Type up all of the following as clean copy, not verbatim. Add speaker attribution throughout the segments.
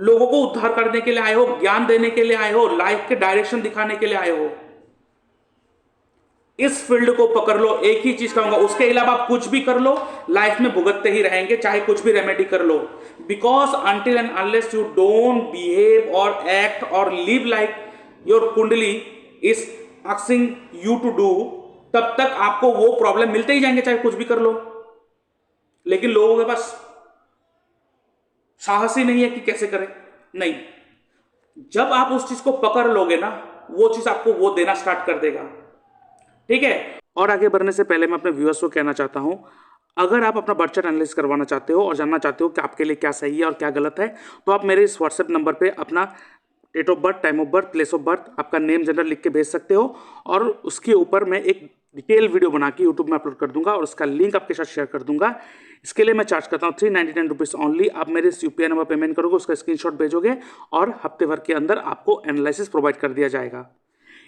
Speaker 1: लोगों को उद्धार करने के लिए आए हो, ज्ञान देने के लिए आए हो, लाइफ के डायरेक्शन दिखाने के लिए आए हो। इस फील्ड को पकड़ लो, एक ही चीज कहूंगा, उसके अलावा आप कुछ भी कर लो लाइफ में भुगतते ही रहेंगे, चाहे कुछ भी रेमेडी कर लो। Because until and unless you don't behave और एक्ट और live like your kundli is asking you to do, तब तक आपको वो प्रॉब्लम मिलते ही जाएंगे, चाहे कुछ भी कर लो। लेकिन लोगों के पास साहस ही नहीं है कि कैसे करें। नहीं, जब आप उस चीज को पकड़ लोगे ना, वो चीज आपको वो देना स्टार्ट कर देगा। ठीक है। और आगे बढ़ने से पहले मैं अपने व्यूअर्स को कहना चाहता हूं, अगर आप अपना बर्थ चार्ट एनालिसिस करवाना चाहते हो और जानना चाहते हो कि आपके लिए क्या सही है और क्या गलत है, तो आप मेरे इस व्हाट्सएप नंबर पे अपना date of birth, time of birth, place of birth, आपका नेम, जेंडर लिख के भेज सकते हो। और उसके ऊपर मैं एक डिटेल वीडियो बना के यूट्यूब में अपलोड कर दूंगा और उसका लिंक आपके साथ शेयर कर दूंगा। इसके लिए मैं चार्ज करता हूँ 399 रुपीज़ ओनली। आप मेरे इस यूपीआई नंबर पेमेंट करोगे, उसका स्क्रीनशॉट भेजोगे और हफ्ते भर के अंदर आपको एनालिसिस प्रोवाइड कर दिया जाएगा।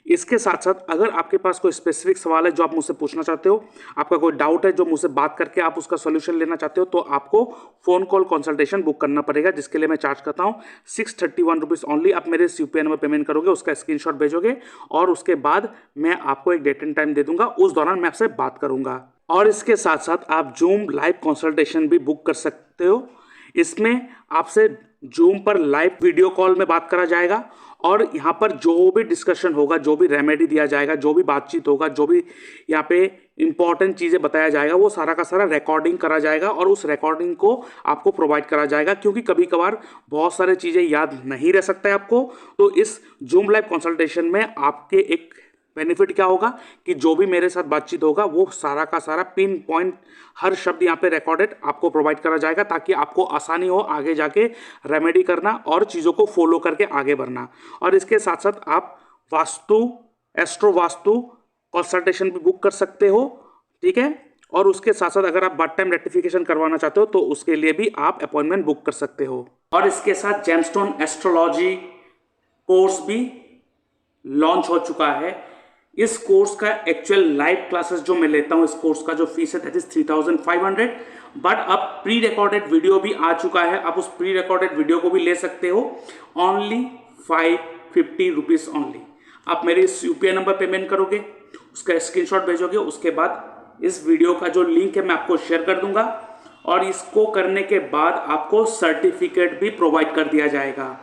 Speaker 1: इसके साथ साथ अगर आपके पास कोई स्पेसिफिक सवाल है जो आप मुझसे पूछना चाहते हो, आपका कोई डाउट है जो मुझसे बात करके आप उसका सॉल्यूशन लेना चाहते हो, तो आपको फोन कॉल कंसल्टेशन बुक करना पड़ेगा, जिसके लिए मैं चार्ज करता हूँ 631 रुपीज़ ओनली। आप मेरे इस यूपीआई नंबर पेमेंट करोगे, उसका स्क्रीनशॉट भेजोगे और उसके बाद मैं आपको एक डेट एंड टाइम दे दूंगा, उस दौरान मैं आपसे बात करूंगा। और इसके साथ साथ आप जूम लाइव कंसल्टेशन भी बुक कर सकते हो। इसमें आपसे जूम पर लाइव वीडियो कॉल में बात करा जाएगा और यहाँ पर जो भी डिस्कशन होगा, जो भी रेमेडी दिया जाएगा, जो भी बातचीत होगा, जो भी यहाँ पे इंपॉर्टेंट चीज़ें बताया जाएगा, वो सारा का सारा रिकॉर्डिंग करा जाएगा और उस रिकॉर्डिंग को आपको प्रोवाइड करा जाएगा। क्योंकि कभी कभार बहुत सारी चीज़ें याद नहीं रह सकता है आपको, तो इस जूम लाइव कंसल्टेशन में आपके एक बेनिफिट क्या होगा कि जो भी मेरे साथ बातचीत होगा वो सारा का सारा पिन पॉइंट, हर शब्द यहाँ पे रिकॉर्डेड आपको प्रोवाइड करा जाएगा, ताकि आपको आसानी हो आगे जाके रेमेडी करना और चीज़ों को फॉलो करके आगे बढ़ना। और इसके साथ साथ आप वास्तु, एस्ट्रो वास्तु कंसल्टेशन भी बुक कर सकते हो। ठीक है। और उसके साथ साथ अगर आप बर्थ टाइम रेक्टिफिकेशन करवाना चाहते हो तो उसके लिए भी आप अपॉइंटमेंट बुक कर सकते हो। और इसके साथ जेमस्टोन एस्ट्रोलॉजी कोर्स भी लॉन्च हो चुका है। इस कोर्स का एक्चुअल लाइव क्लासेस जो मैं लेता हूं, इस कोर्स का जो फीस है दैट इज 3500, बट अब प्री रिकॉर्डेड वीडियो भी आ चुका है। आप उस प्री रिकॉर्डेड वीडियो को भी ले सकते हो, ओनली 550 रुपीज ओनली। आप मेरे इस यूपीआई नंबर पेमेंट करोगे, उसका स्क्रीनशॉट भेजोगे, उसके बाद इस वीडियो का जो लिंक है मैं आपको शेयर कर दूंगा और इसको करने के बाद आपको सर्टिफिकेट भी प्रोवाइड कर दिया जाएगा।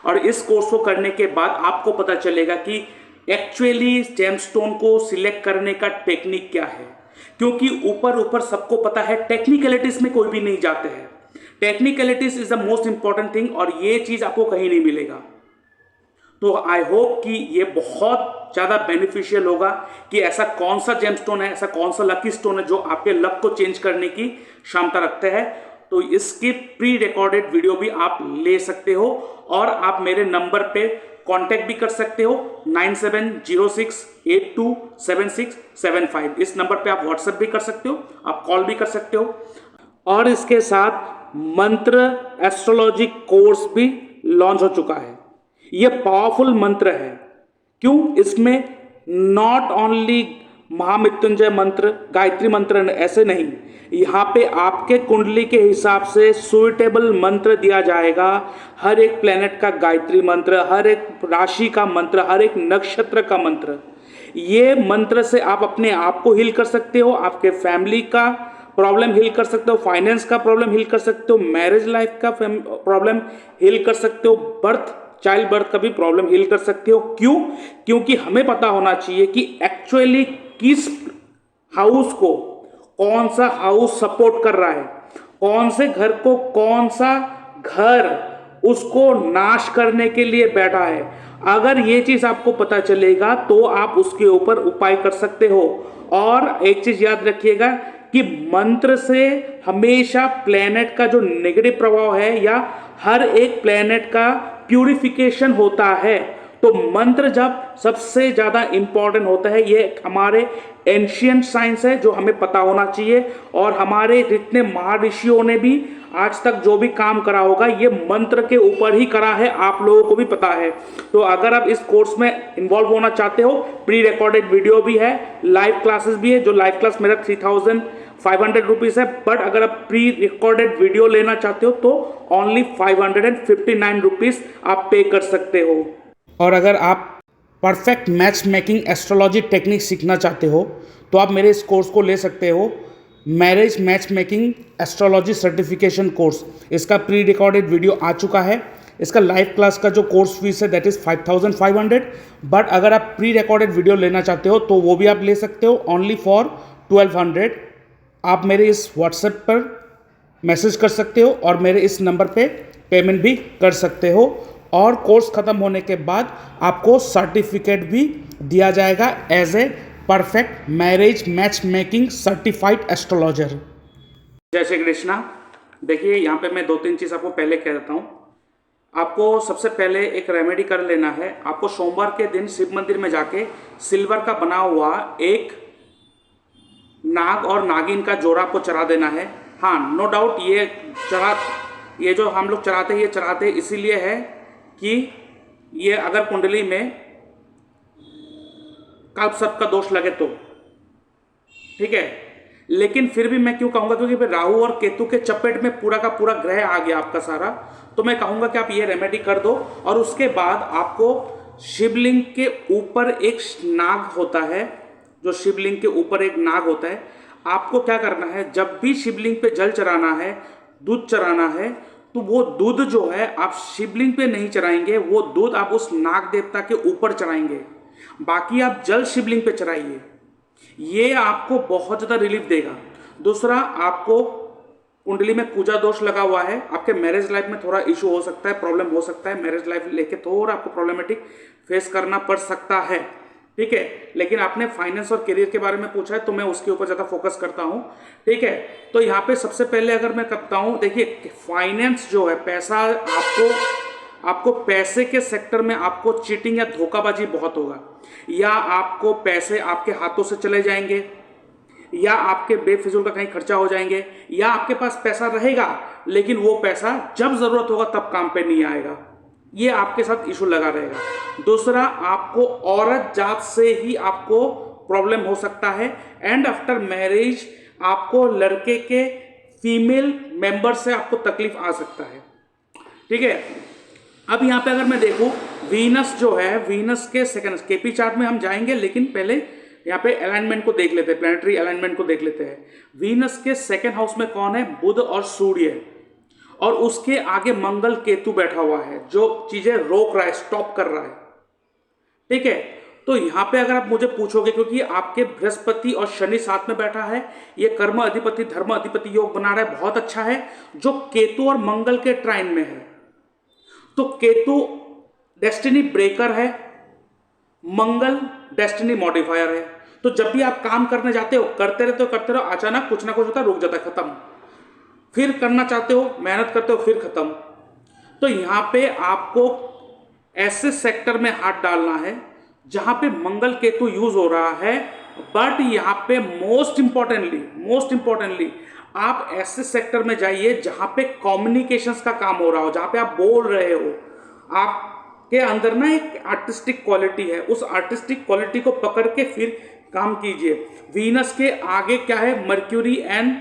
Speaker 1: और इस कोर्स को करने के बाद आपको पता चलेगा कि एक्चुअली जेमस्टोन को सिलेक्ट करने का टेक्निक क्या है। क्योंकि ऊपर ऊपर सबको पता है, टेक्निकलिटीज में कोई भी नहीं जाते हैं। Technicalities is the most important thing और ये चीज आपको कहीं नहीं मिलेगा। तो आई होप कि ये बहुत ज्यादा बेनिफिशियल होगा कि ऐसा कौन सा जेमस्टोन है, ऐसा कौन सा लकी स्टोन है जो आपके लक को चेंज करने की क्षमता रखते हैं। तो इसकी प्री रिकॉर्डेड वीडियो भी आप ले सकते हो और आप मेरे नंबर पे कांटेक्ट भी कर सकते हो 9706827675। इस नंबर पे आप व्हाट्सएप भी कर सकते हो, आप कॉल भी कर सकते हो। और इसके साथ मंत्र एस्ट्रोलॉजी कोर्स भी लॉन्च हो चुका है। यह पावरफुल मंत्र है। क्यों? इसमें नॉट ओनली महामृत्युंजय मंत्र, गायत्री मंत्र ऐसे नहीं, यहाँ पे आपके कुंडली के हिसाब से सुइटेबल मंत्र दिया जाएगा। हर एक प्लेनेट का गायत्री मंत्र, हर एक राशि का मंत्र, हर एक नक्षत्र का मंत्र। ये मंत्र से आप अपने आप को हील कर सकते हो, आपके फैमिली का प्रॉब्लम हील कर सकते हो, फाइनेंस का प्रॉब्लम हील कर सकते हो, मैरिज लाइफ का प्रॉब्लम हील कर सकते हो, चाइल्ड बर्थ का भी प्रॉब्लम हील कर सकते हो। क्यों? क्योंकि हमें पता होना चाहिए कि एक्चुअली किस हाउस को कौन सा हाउस सपोर्ट कर रहा है, कौन से घर को कौन सा घर उसको नाश करने के लिए बैठा है। अगर ये चीज आपको पता चलेगा तो आप उसके ऊपर उपाय कर सकते हो। और एक चीज याद रखिएगा कि मंत्र से हमेशा प्लेनेट का जो नेगेटिव प्रभाव है या हर एक प्लेनेट का प्यूरिफिकेशन होता है। तो मंत्र जब सबसे ज्यादा इंपॉर्टेंट होता है, ये हमारे एंशियंट साइंस है जो हमें पता होना चाहिए। और हमारे जितने महर्षियों ने भी आज तक जो भी काम करा होगा ये मंत्र के ऊपर ही करा है, आप लोगों को भी पता है। तो अगर आप इस कोर्स में इन्वॉल्व होना चाहते हो, प्री रिकॉर्डेड वीडियो भी है, लाइव क्लासेस भी है। जो लाइव क्लास मेरा 3000 500 रुपीज़ है, बट अगर आप प्री रिकॉर्डेड वीडियो लेना चाहते हो तो ओनली 559 रुपीज़ आप पे कर सकते हो। और अगर आप perfect match making astrology technique सीखना चाहते हो तो आप मेरे इस कोर्स को ले सकते हो, marriage match making astrology certification course. इसका प्री रिकॉर्डेड वीडियो आ चुका है। इसका लाइव क्लास का जो कोर्स फीस है दैट इज़ 5500, बट अगर आप प्री रिकॉर्डेड वीडियो लेना चाहते हो तो वो भी आप ले सकते हो ओनली फॉर 1200। आप मेरे इस व्हाट्सएप पर मैसेज कर सकते हो और मेरे इस नंबर पे पेमेंट भी कर सकते हो, और कोर्स ख़त्म होने के बाद आपको सर्टिफिकेट भी दिया जाएगा as a perfect marriage match making certified astrologer. जय श्री कृष्णा। देखिए यहाँ पे मैं 2-3 चीज़ आपको पहले कह देता हूँ। आपको सबसे पहले एक रेमेडी कर लेना है। आपको सोमवार के दिन शिव मंदिर में जाके सिल्वर का बना हुआ एक नाग और नागिन का जोड़ा आपको चढ़ा देना है। हाँ, नो डाउट ये जो हम लोग चढ़ाते हैं, ये चढ़ाते इसीलिए है कि ये अगर कुंडली में कल्पसर्प का दोष लगे तो ठीक है। लेकिन फिर भी मैं क्यों कहूँगा, क्योंकि फिर राहु और केतु के चपेट में पूरा का पूरा ग्रह आ गया आपका सारा, तो मैं कहूँगा कि आप ये रेमेडी कर दो। और उसके बाद आपको शिवलिंग के ऊपर एक नाग होता है, जो शिवलिंग के ऊपर एक नाग होता है, आपको क्या करना है, जब भी शिवलिंग पे जल चढ़ाना है, दूध चढ़ाना है, तो वो दूध जो है आप शिवलिंग पे नहीं चढ़ाएंगे, वो दूध आप उस नाग देवता के ऊपर चढ़ाएंगे। बाकी आप जल शिवलिंग पे चढ़ाइए, ये आपको बहुत ज़्यादा रिलीफ देगा। दूसरा, आपको कुंडली में पूजा दोष लगा हुआ है, आपके मैरिज लाइफ में थोड़ा इशू हो सकता है, प्रॉब्लम हो सकता है, मैरिज लाइफ लेके थोड़ा आपको प्रॉब्लमेटिक फेस करना पड़ सकता है, ठीक है। लेकिन आपने फाइनेंस और करियर के बारे में पूछा है तो मैं उसके ऊपर ज़्यादा फोकस करता हूँ, ठीक है। तो यहाँ पे सबसे पहले अगर मैं करता हूँ, देखिए फाइनेंस जो है, पैसा आपको पैसे के सेक्टर में आपको चीटिंग या धोखाबाजी बहुत होगा, या आपको पैसे आपके हाथों से चले जाएंगे, या आपके बेफिजूल का कहीं खर्चा हो जाएंगे, या आपके पास पैसा रहेगा लेकिन वो पैसा जब ज़रूरत होगा तब काम पे नहीं आएगा, ये आपके साथ इशू लगा रहेगा। दूसरा, आपको औरत जात से ही आपको प्रॉब्लम हो सकता है, एंड आफ्टर मैरिज आपको लड़के के फीमेल मेंबर से आपको तकलीफ आ सकता है, ठीक है। अब यहाँ पे अगर मैं देखूँ, वीनस जो है, वीनस के सेकंड केपी चार्ट में हम जाएंगे, लेकिन पहले यहाँ पे अलाइनमेंट को देख लेते हैं, प्लैनेटरी अलाइनमेंट को देख लेते हैं। वीनस के सेकंड हाउस में कौन है, बुध और सूर्य, और उसके आगे मंगल केतु बैठा हुआ है, जो चीजें रोक रहा है, स्टॉप कर रहा है, ठीक है। तो यहाँ पे अगर आप मुझे पूछोगे, क्योंकि आपके बृहस्पति और शनि साथ में बैठा है, ये कर्म अधिपति धर्म अधिपति योग बना रहा है, बहुत अच्छा है। जो केतु और मंगल के ट्राइन में है, तो केतु डेस्टिनी ब्रेकर है, मंगल डेस्टिनी मॉडिफायर है। तो जब भी आप काम करने जाते हो, करते रहो, अचानक कुछ ना कुछ होता है, रुक जाता है, खत्म। फिर करना चाहते हो, मेहनत करते हो, फिर खत्म। तो यहाँ पे आपको ऐसे सेक्टर में हाथ डालना है जहां पे मंगल केतु यूज हो रहा है, बट यहाँ पे मोस्ट इंपॉर्टेंटली आप ऐसे सेक्टर में जाइए जहां पे कम्युनिकेशंस का काम हो रहा हो, जहां पे आप बोल रहे हो, आपके अंदर ना एक आर्टिस्टिक क्वालिटी है, उस आर्टिस्टिक क्वालिटी को पकड़ के फिर काम कीजिए। वीनस के आगे क्या है, Mercury and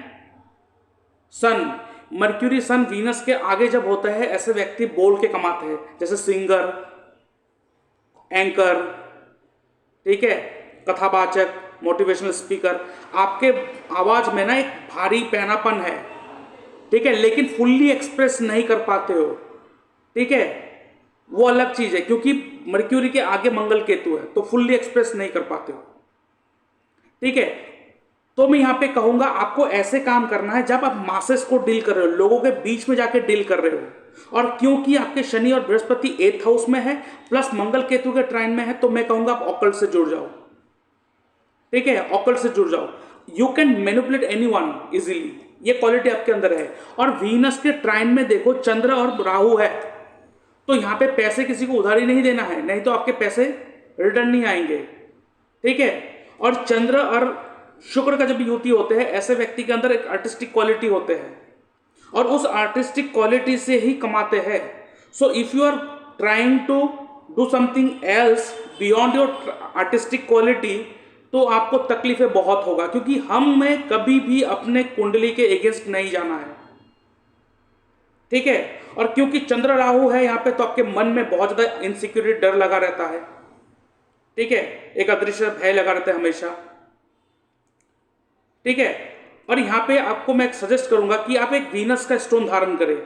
Speaker 1: Sun. Mercury Sun Venus के आगे जब होता है, ऐसे व्यक्ति बोल के कमाते हैं, जैसे सिंगर, एंकर, ठीक है, कथावाचक, मोटिवेशनल स्पीकर। आपके आवाज में ना एक भारी पहनापन है, ठीक है, लेकिन फुल्ली एक्सप्रेस नहीं कर पाते हो, ठीक है, वो अलग चीज है, क्योंकि मर्क्यूरी के आगे मंगल केतु है, तो फुल्ली एक्सप्रेस नहीं कर पाते हो, ठीक है। तो मैं यहां पे कहूंगा आपको ऐसे काम करना है जब आप मासेस को डील कर रहे हो, लोगों के बीच में जाके डील कर रहे हो, और क्योंकि आपके शनि और बृहस्पति 8th हाउस में है प्लस मंगल केतु के ट्राइन में है, तो मैं कहूंगा आप ऑकल्ट से जुड़ जाओ, ठीक है, ऑकल्ट से जुड़ जाओ। You can manipulate anyone easily, ये क्वालिटी आपके अंदर है। और वीनस के ट्राइन में देखो चंद्र और राहु है, तो यहां पे पैसे किसी को उधारी नहीं देना है, नहीं तो आपके पैसे रिटर्न नहीं आएंगे, ठीक है। और चंद्र और शुक्र का जब युति होते हैं, ऐसे व्यक्ति के अंदर एक आर्टिस्टिक क्वालिटी होते हैं, और उस आर्टिस्टिक क्वालिटी से ही कमाते हैं। So if you are trying to do something else beyond your artistic quality, तो आपको तकलीफें बहुत होगा, क्योंकि हमें कभी भी अपने कुंडली के अगेंस्ट नहीं जाना है। ठीक है, और क्योंकि चंद्र राहु है यहाँ पे, तो आपके मन में बहुत ज्यादा इनसिक्योरिटी, डर लगा रहता है। ठीक है, एक अदृश्य भय लगा रहता है हमेशा। ठीक है, और यहां पे आपको मैं सजेस्ट करूंगा कि आप एक वीनस का स्टोन धारण करें।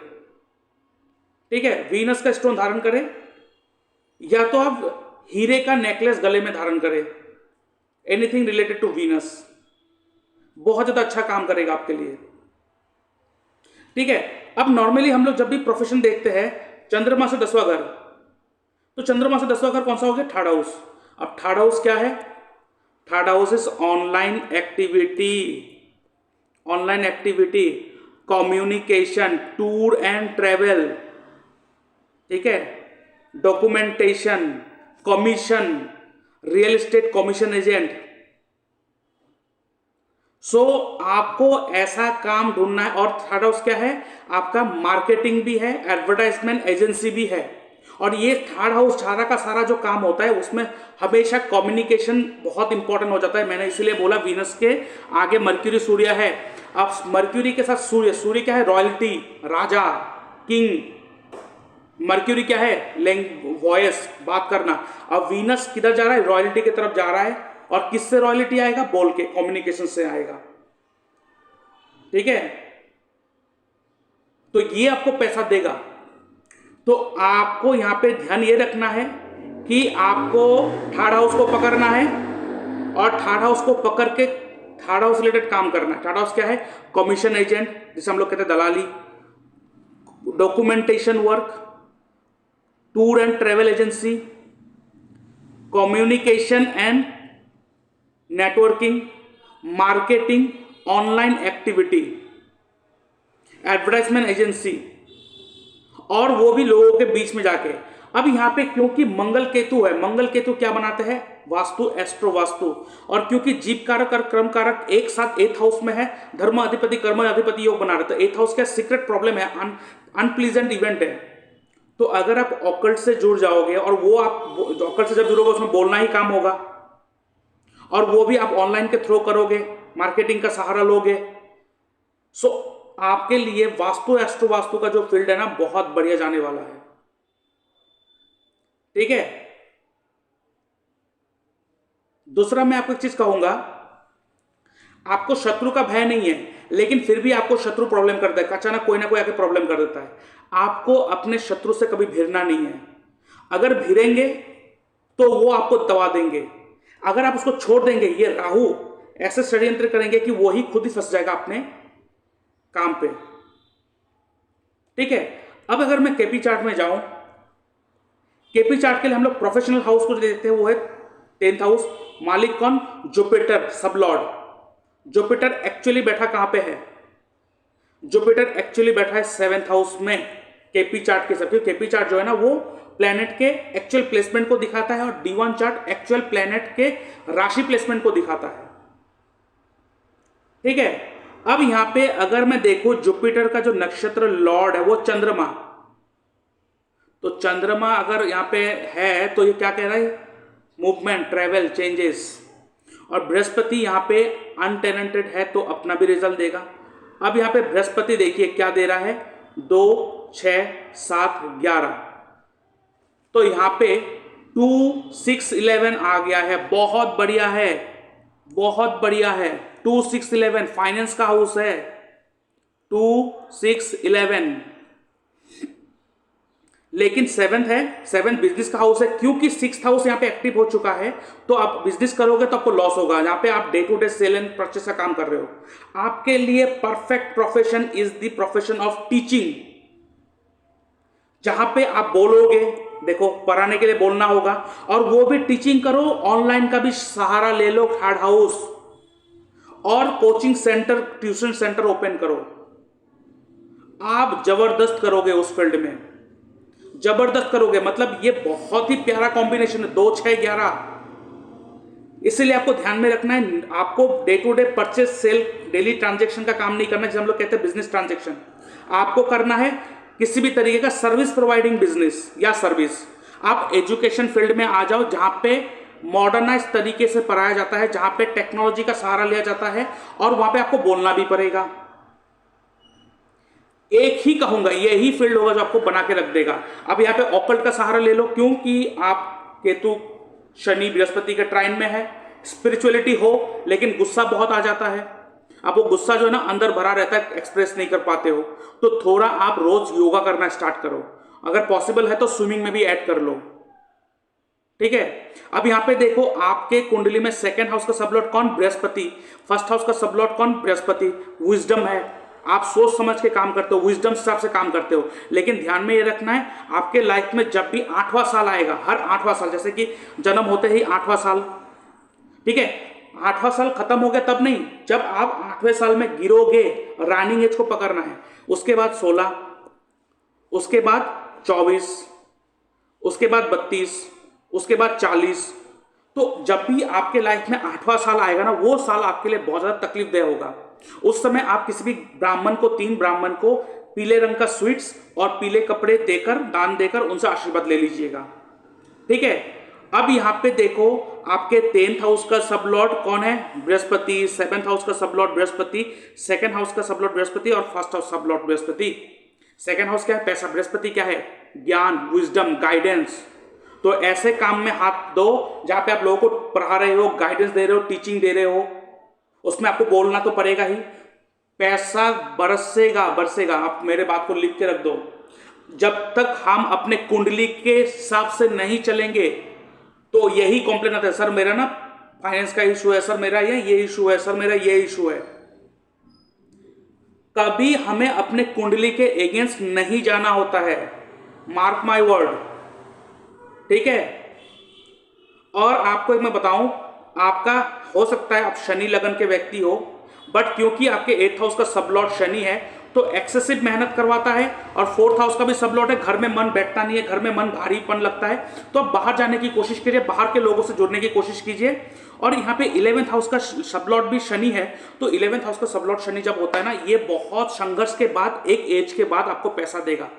Speaker 1: ठीक है, वीनस का स्टोन धारण करें, या तो आप हीरे का नेकलेस गले में धारण करें, एनीथिंग रिलेटेड टू वीनस, बहुत ज्यादा अच्छा काम करेगा आपके लिए। ठीक है, अब नॉर्मली हम लोग जब भी प्रोफेशन देखते हैं चंद्रमा से 10वां घर, तो चंद्रमा से 10वां घर कौन सा हो गया? Third house. अब थर्ड हाउस क्या है? Third house is online activity, online activity, communication, tour and travel. ठीक है, documentation, commission, real estate commission agent. So आपको ऐसा काम ढूंढना है। और थर्ड हाउस क्या है? आपका मार्केटिंग भी है, एडवर्टाइजमेंट एजेंसी भी है। और ये थर्ड हाउस सारा का सारा जो काम होता है उसमें हमेशा कम्युनिकेशन बहुत इंपॉर्टेंट हो जाता है। मैंने इसीलिए बोला वीनस के आगे मर्क्यूरी सूर्य है। अब मर्क्यूरी के साथ सूर्य, सूर्य क्या है? रॉयल्टी, राजा, किंग। मर्क्यूरी क्या है? वॉयस, बात करना। अब वीनस किधर जा रहा है? रॉयल्टी की तरफ जा रहा है। और किससे रॉयल्टी आएगा? बोल के, कम्युनिकेशन से आएगा। ठीक है, तो ये आपको पैसा देगा। तो आपको यहां पे ध्यान ये रखना है कि आपको थर्ड हाउस को पकड़ना है, और थर्ड हाउस को पकड़ के थर्ड हाउस रिलेटेड काम करना है। थर्ड हाउस क्या है? कमीशन एजेंट, जिसे हम लोग कहते हैं दलाली, documentation work, tour and travel agency, communication and networking, marketing, online activity, advertisement agency, और वो भी लोगों के बीच में जाके। अब यहां पे क्योंकि मंगल केतु है, मंगल केतु क्या बनाते हैं? वास्तु, एस्ट्रो वास्तु। और क्योंकि जीव कारक और कर्म कारक एक साथ 8th हाउस में है, धर्म अधिपति कर्म अधिपति योग बना रहे, तो 8th हाउस क्या सीक्रेट प्रॉब्लम है, अनप्लीजेंट इवेंट है। तो अगर आप ऑकल्ट से जुड़ जाओगे, और वो आप ऑकल्ट से जब जुड़ोगे उसमें बोलना ही काम होगा, और वो भी आप ऑनलाइन के थ्रू करोगे, मार्केटिंग का सहारा लोगे। सो आपके लिए वास्तु, एस्ट्रो वास्तु का जो फील्ड है ना, बहुत बढ़िया जाने वाला है। ठीक है, दूसरा मैं आपको एक चीज कहूंगा, आपको शत्रु का भय नहीं है, लेकिन फिर भी आपको शत्रु प्रॉब्लम करता है, अचानक कोई ना कोई आके प्रॉब्लम कर देता है। आपको अपने शत्रु से कभी भिड़ना नहीं है। अगर भिड़ेंगे तो वो आपको दबा देंगे। अगर आप उसको छोड़ देंगे, ये राहु ऐसे षड्यंत्र करेंगे कि वो ही खुद ही फंस जाएगा अपने काम पे। ठीक है, अब अगर मैं केपी चार्ट में जाऊं, केपी चार्ट के लिए हम लोग प्रोफेशनल हाउस को देखते हैं, वो है 10th हाउस। मालिक कौन? जुपिटर, सब लॉर्ड। जुपिटर एक्चुअली बैठा कहां पे है? जुपिटर एक्चुअली बैठा है 7th हाउस में केपी चार्ट के सब। केपी चार्ट जो है ना, वो प्लेनेट के एक्चुअल प्लेसमेंट को दिखाता है, और D1 चार्ट एक्चुअल प्लेनेट के राशि प्लेसमेंट को दिखाता है। ठीक है, अब यहां पे अगर मैं देखूं, जुपिटर का जो नक्षत्र लॉर्ड है वो चंद्रमा, तो चंद्रमा अगर यहां पे है तो ये क्या कह रहा है? Movement, travel, changes. और बृहस्पति यहां पे अनटेनेंटेड है, तो अपना भी रिजल्ट देगा। अब यहां पे बृहस्पति देखिए क्या दे रहा है? 2, 6, 7, 11। तो यहां पे 2, 6, 11 आ गया है। बहुत बढ़िया है, बहुत बढ़िया है। 2, 6, 11 फाइनेंस का हाउस है। 2, 6, 11, लेकिन 7th है, 7th बिजनेस का हाउस है। क्योंकि 6th हाउस यहां पे एक्टिव हो चुका है, तो आप बिजनेस करोगे तो आपको लॉस होगा। यहां पे आप day to day sale and purchase का काम कर रहे हो। आपके लिए perfect profession is the profession of teaching, जहां पे आप बोलोगे, देखो पढ़ाने के लिए बोलना होगा, और वो भी टीचिंग करो, ऑनलाइन का भी सहारा ले लो, थर्ड हाउस, और coaching centre, tuition centre open करो। आप जबरदस्त करोगे उस फील्ड में, जबरदस्त करोगे। मतलब ये बहुत ही प्यारा कॉम्बिनेशन है, 2, 6, 11। इसलिए आपको ध्यान में रखना है, आपको day to day purchase sale daily transaction का काम नहीं करना, जिसे हम लोग कहते हैं बिजनेस ट्रांजैक्शन। आपको करना है किसी भी तरीके का सर्विस प्रोवाइडिंग बिजनेस या सर्विस। आप एजुकेशन फील्ड में आ जाओ, जहां पे मॉडर्नाइज तरीके से पढ़ाया जाता है, जहां पे टेक्नोलॉजी का सहारा लिया जाता है और वहां पे आपको बोलना भी पड़ेगा। एक ही कहूंगा, यही फील्ड होगा जो आपको बना के रख देगा। अब यहाँ पे ऑकल्ट का सहारा ले लो, क्योंकि आप केतु शनि बृहस्पति के ट्राइन में है, स्पिरिचुअलिटी हो लेकिन गुस्सा बहुत आ जाता है। अब वो गुस्सा जो है ना अंदर भरा रहता है, एक्सप्रेस नहीं कर पाते हो, तो थोड़ा आप रोज योगा करना स्टार्ट करो, अगर पॉसिबल है तो स्विमिंग में भी ऐड कर लो, ठीक है। अब यहां पे देखो आपके कुंडली में सेकंड हाउस का सबलॉर्ड कौन? बृहस्पति। फर्स्ट हाउस का सबलॉर्ड कौन? बृहस्पति। विजडम है, आप सोच समझ के काम करते हो, विजडम हिसाब से काम करते हो। लेकिन ध्यान में ये रखना है, आपके लाइफ में जब भी 8वां साल आएगा, हर 8वां साल, जैसे कि जन्म होते ही 8वां साल, ठीक है, 8वां साल खत्म हो गया तब नहीं, जब आप 8वें साल में गिरोगे, रनिंग एज को पकड़ना है। उसके बाद 16, उसके बाद 24, उसके बाद 32, उसके बाद 40। तो जब भी आपके लाइफ में 8वां साल आएगा ना, वो साल आपके लिए बहुत ज्यादा तकलीफदेह होगा। उस समय आप किसी भी ब्राह्मण को, 3 ब्राह्मण को पीले रंग का स्वीट्स और पीले कपड़े देकर, दान देकर उनसे आशीर्वाद ले लीजिएगा, ठीक है। अब यहां पे देखो आपके 10th हाउस का सबलॉर्ड कौन है? बृहस्पति। 7th हाउस का सबलॉर्ड बृहस्पति, 2nd हाउस का सबलॉर्ड बृहस्पति और 1st house sublord Brihaspati. 2nd house क्या है? पैसा। बृहस्पति क्या है? ज्ञान, विजडम, गाइडेंस। तो ऐसे काम में हाथ दो जहां पे आप लोगों को पढ़ा रहे हो, गाइडेंस दे रहे हो, टीचिंग दे रहे हो, उसमें आपको बोलना तो पड़ेगा ही। पैसा बरसेगा बरसेगा, आप मेरे बात को लिख के रख दो। जब तक हम अपने कुंडली के हिसाब से नहीं चलेंगे तो यही कंप्लेन आता है, सर मेरा ना फाइनेंस का इशू है, सर मेरा ये इशू है, सर मेरा ये इशू है। कभी हमें अपने कुंडली के अगेंस्ट नहीं जाना होता है, मार्क माय वर्ड, ठीक है। और आपको एक मैं बताऊं, आपका हो सकता है आप शनि लगन के व्यक्ति हो, बट क्योंकि आपके 8th हाउस का सबलॉर्ड शनि है तो एक्सेसिव मेहनत करवाता है, और 4th हाउस का भी सबलॉर्ड है, घर में मन बैठता नहीं है, घर में मन भारीपन लगता है। तो आप बाहर जाने की कोशिश कीजिए, बाहर के लोगों से जुड़ने की कोशिश कीजिए। और यहाँ पे 11th हाउस का सबलॉर्ड भी शनि है, तो 11th हाउस का सबलॉर्ड शनि जब होता है ना, ये बहुत संघर्ष के बाद, एक एज के बाद आपको पैसा देगा।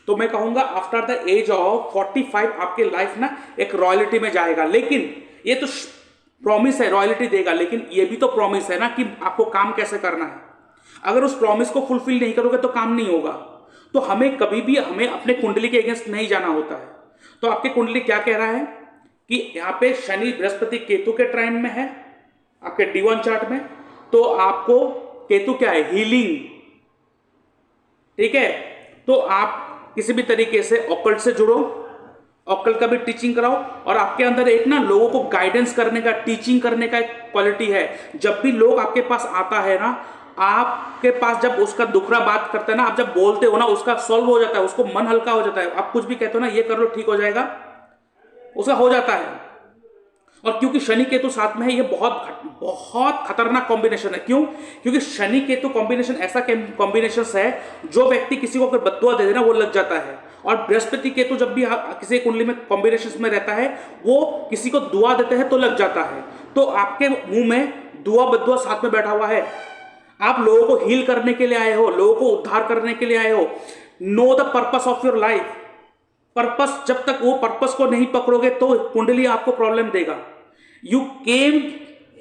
Speaker 1: तो मैं कहूंगा आफ्टर द एज ऑफ 45 आपके लाइफ ना एक रॉयल्टी में जाएगा। लेकिन ये तो प्रॉमिस है, रॉयल्टी देगा, लेकिन ये भी तो प्रॉमिस है ना कि आपको काम कैसे करना है। अगर उस प्रॉमिस को फुलफिल नहीं करोगे तो काम नहीं होगा। तो हमें कभी भी हमें अपने कुंडली के अगेंस्ट नहीं जाना होता है। तो आपके कुंडली क्या कह रहा है कि यहाँ पे शनि बृहस्पति केतु के ट्राइन में है आपके D1 चार्ट में, तो आपको केतु क्या है? हीलिंग, ठीक है। तो आप किसी भी तरीके से ऑकल्ट से जुड़ो, ऑकल्ट का भी टीचिंग कराओ, और आपके अंदर एक ना लोगों को गाइडेंस करने का, टीचिंग करने का एक क्वालिटी है। जब भी लोग आपके पास आता है ना, आपके पास जब उसका दुखड़ा बात करते हैं ना, आप जब बोलते हो ना, उसका सॉल्व हो जाता है, उसको मन हल्का हो जाता है। आप कुछ भी कहते हो ना, ये कर लो ठीक हो जाएगा, उसका हो जाता है। और क्योंकि शनि केतु साथ में है, ये बहुत खतरनाक कॉम्बिनेशन है। क्यों? क्योंकि शनि केतु कॉम्बिनेशन ऐसा कॉम्बिनेशन है जो व्यक्ति किसी को अगर बद्दुआ दे देना वो लग जाता है। और बृहस्पति केतु जब भी किसी कुंडली में कॉम्बिनेशन में रहता है, वो किसी को दुआ देते हैं तो लग जाता है। तो आपके मुंह में दुआ बद्दुआ साथ में बैठा हुआ है। आप लोगों को हील करने के लिए आए हो, लोगों को उद्धार करने के लिए आए हो। Know the purpose of your life. Purpose, जब तक वो पर्पस को नहीं पकड़ोगे तो कुंडली आपको प्रॉब्लम देगा। You came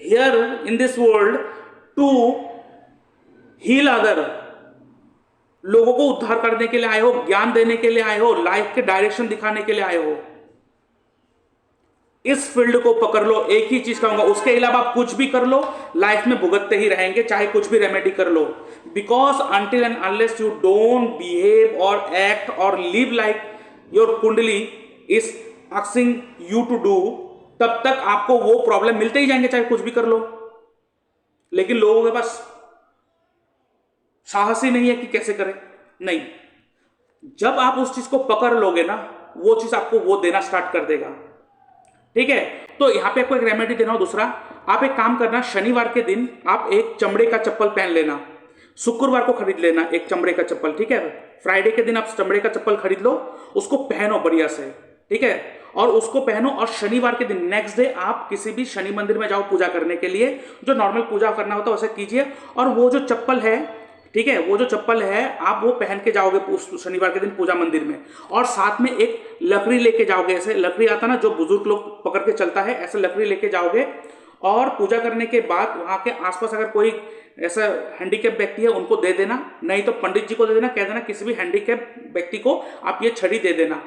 Speaker 1: here in this world to heal other. लोगों को उद्धार करने के लिए आए हो, ज्ञान देने के लिए आए हो, लाइफ के डायरेक्शन दिखाने के लिए आए हो। इस फील्ड को पकड़ लो, एक ही चीज कहूंगा। उसके अलावा आप कुछ भी कर लो, लाइफ में भुगतते ही रहेंगे, चाहे कुछ भी रेमेडी कर लो। Because until and unless you don't behave और एक्ट और live like your kundli is asking you to do, तब तक आपको वो प्रॉब्लम मिलते ही जाएंगे, चाहे कुछ भी कर लो। लेकिन लोगों के पास साहस ही नहीं है कि कैसे करें। नहीं, जब आप उस चीज को पकड़ लोगे ना, वो चीज आपको वो देना स्टार्ट कर देगा, ठीक है। तो यहां पे आपको एक रेमेडी देना हो। दूसरा, आप एक काम करना, शनिवार के दिन आप एक चमड़े का चप्पल पहन लेना, शुक्रवार को खरीद लेना एक चमड़े का चप्पल, ठीक है। फ्राइडे के दिन आप चमड़े का चप्पल खरीद लो, उसको पहनो बढ़िया से, ठीक है। और उसको पहनो, और शनिवार के दिन नेक्स्ट डे आप किसी भी शनि मंदिर में जाओ पूजा करने के लिए, जो नॉर्मल पूजा करना होता है वैसे कीजिए। और वो जो चप्पल है, ठीक है, वो जो चप्पल है आप वो पहन के जाओगे उस शनिवार के दिन पूजा मंदिर में। और साथ में एक लकड़ी लेके जाओगे, ऐसे लकड़ी आता ना जो बुजुर्ग लोग पकड़ के चलता है, ऐसे लकड़ी लेके जाओगे और पूजा करने के बाद वहां के आसपास अगर कोई ऐसा हैंडीकैप व्यक्ति है उनको दे देना, नहीं तो पंडित जी को दे देना, कह देना किसी भी हैंडीकैप व्यक्ति को आप ये छड़ी दे देना,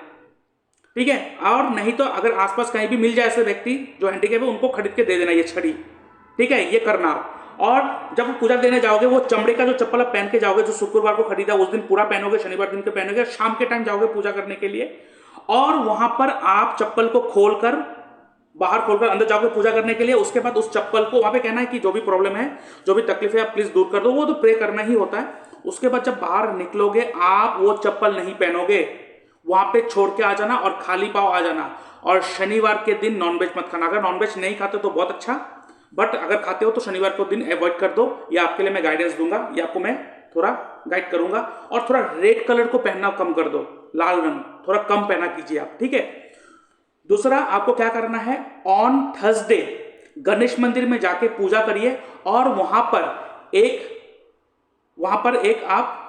Speaker 1: ठीक है। और नहीं तो अगर आसपास कहीं भी मिल जाए ऐसे व्यक्ति जो हैंडीकैप है उनको खरीद के दे देना ये छड़ी, ठीक है, ये करना। और जब पूजा देने जाओगे वो चमड़े का जो चप्पल आप पहन के जाओगे, जो शुक्रवार को खरीदा उस दिन पूरा पहनोगे, शनिवार दिन के पहनोगे, शाम के टाइम जाओगे पूजा करने के लिए, और वहां पर आप चप्पल को खोलकर बाहर खोलकर अंदर जाओगे पूजा करने के लिए। उसके बाद उस चप्पल को वहां पे कहना है कि जो भी प्रॉब्लम है, जो भी तकलीफ है आप प्लीज दूर कर दो, वो तो प्रे करना ही होता है। उसके बाद जब बाहर निकलोगे आप वो चप्पल नहीं पहनोगे, वहां पे छोड़ के आ जाना और खाली पांव आ जाना। और शनिवार के दिन नॉनवेज मत खाना, अगर नॉनवेज नहीं खाते तो बहुत अच्छा, बट अगर खाते हो तो शनिवार को दिन अवॉइड कर दो। या आपके लिए मैं गाइडेंस दूंगा, या आपको मैं थोड़ा गाइड करूंगा। और थोड़ा रेड कलर को पहनना कम कर दो, लाल रंग थोड़ा कम पहना कीजिए आप, ठीक है। दूसरा आपको क्या करना है, ऑन थर्सडे गणेश मंदिर में जाके पूजा करिए और वहां पर एक आप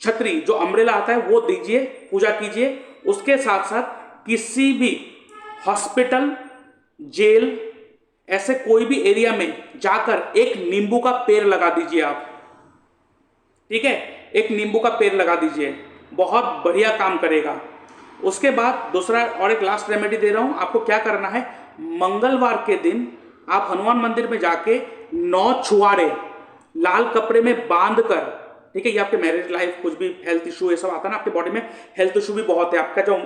Speaker 1: छतरी जो अम्ब्रेला आता है वो दीजिए, पूजा कीजिए। उसके साथ साथ किसी भी हॉस्पिटल, जेल, ऐसे कोई भी एरिया में जाकर एक नींबू का पेड़ लगा दीजिए आप, ठीक है, एक नींबू का पेड़ लगा दीजिए, बहुत बढ़िया काम करेगा। उसके बाद दूसरा और एक लास्ट रेमेडी दे रहा हूं आपको। क्या करना है, मंगलवार के दिन आप हनुमान मंदिर में जाके 9 छुआरे लाल कपड़े में बांध कर, ठीक है, ये आपके मैरिज लाइफ, कुछ भी हेल्थ इशू ये सब आता है ना आपके बॉडी में, हेल्थ इशू भी बहुत है, आपका जो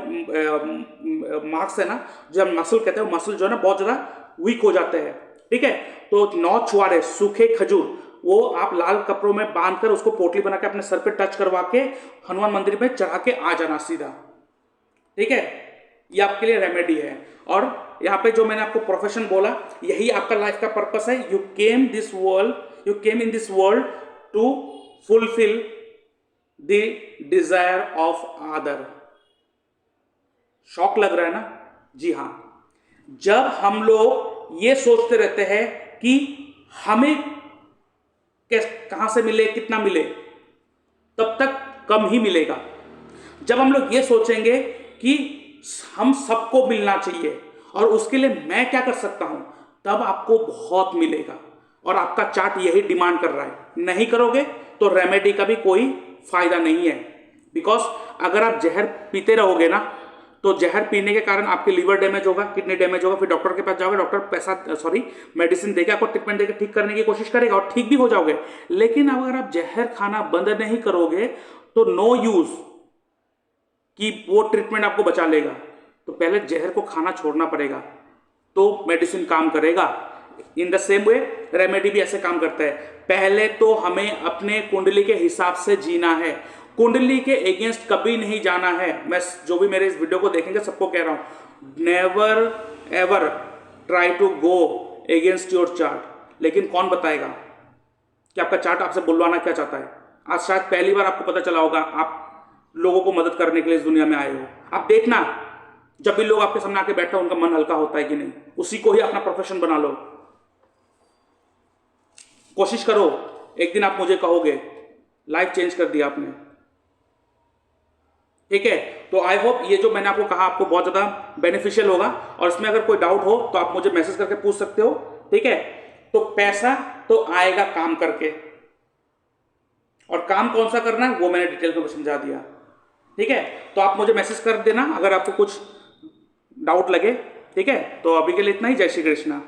Speaker 1: मार्क्स है ना, जो मसल कहते हैं, मसल जो है ना बहुत ज्यादा वीक हो जाते हैं, ठीक है। तो 9 छुआरे सूखे खजूर वो आप लाल कपड़ों में बांधकर उसको पोटली बना के अपने सर पे टच करवा के हनुमान मंदिर में चढ़ा के आ जाना सीधा, ठीक है। ये आपके लिए रेमेडी है। और यहाँ पे जो मैंने आपको प्रोफेशन बोला, यही आपका लाइफ का पर्पस है। You came in this world to fulfil the desire of other. शौक लग रहा है ना? जी हाँ। जब हम लोग ये सोचते रहते हैं कि हमें कहां से मिले, कितना मिले, तब तक कम ही मिलेगा। जब हम लोग ये सोचेंगे कि हम सबको मिलना चाहिए और उसके लिए मैं क्या कर सकता हूं, तब आपको बहुत मिलेगा। और आपका चार्ट यही डिमांड कर रहा है। नहीं करोगे तो रेमेडी का भी कोई फायदा नहीं है। बिकॉज अगर आप जहर पीते रहोगे ना, तो जहर पीने के कारण आपके लीवर डैमेज होगा, किडनी डैमेज होगा, फिर डॉक्टर के पास जाओगे, डॉक्टर मेडिसिन देके आपको ट्रीटमेंट देकर ठीक करने की कोशिश करेगा और ठीक भी हो जाओगे। लेकिन अगर आप जहर खाना बंद नहीं करोगे तो नो यूज कि वो ट्रीटमेंट आपको बचा लेगा। तो पहले जहर को खाना छोड़ना पड़ेगा तो मेडिसिन काम करेगा। In the same way remedy भी ऐसे काम करता है। पहले तो हमें अपने कुंडली के हिसाब से जीना है, कुंडली के अगेंस्ट कभी नहीं जाना है। मैं जो भी मेरे इस वीडियो को देखेंगे सबको कह रहा हूं, never ever try to go against your chart. लेकिन कौन बताएगा कि आपका चार्ट आपसे बुलवाना क्या चाहता है? आज शायद पहली बार आपको पता चला होगा, आप लोगों को मदद करने के लिए इस दुनिया में आए हो। आप देखना, जब भी लोग आपके सामने आके बैठा उनका मन हल्का होता है कि नहीं, उसी को ही अपना प्रोफेशन बना लो। कोशिश करो, एक दिन आप मुझे कहोगे लाइफ चेंज कर दिया आपने, ठीक है। तो आई होप ये जो मैंने आपको कहा आपको बहुत ज्यादा बेनिफिशियल होगा। और इसमें अगर कोई डाउट हो तो आप मुझे मैसेज करके पूछ सकते हो, ठीक है। तो पैसा तो आएगा काम करके, और काम कौन सा करना है वो मैंने डिटेल में समझा दिया, ठीक है। तो आप मुझे मैसेज कर देना अगर आपको कुछ डाउट लगे, ठीक है। तो अभी के लिए इतना ही। जय श्री कृष्णा।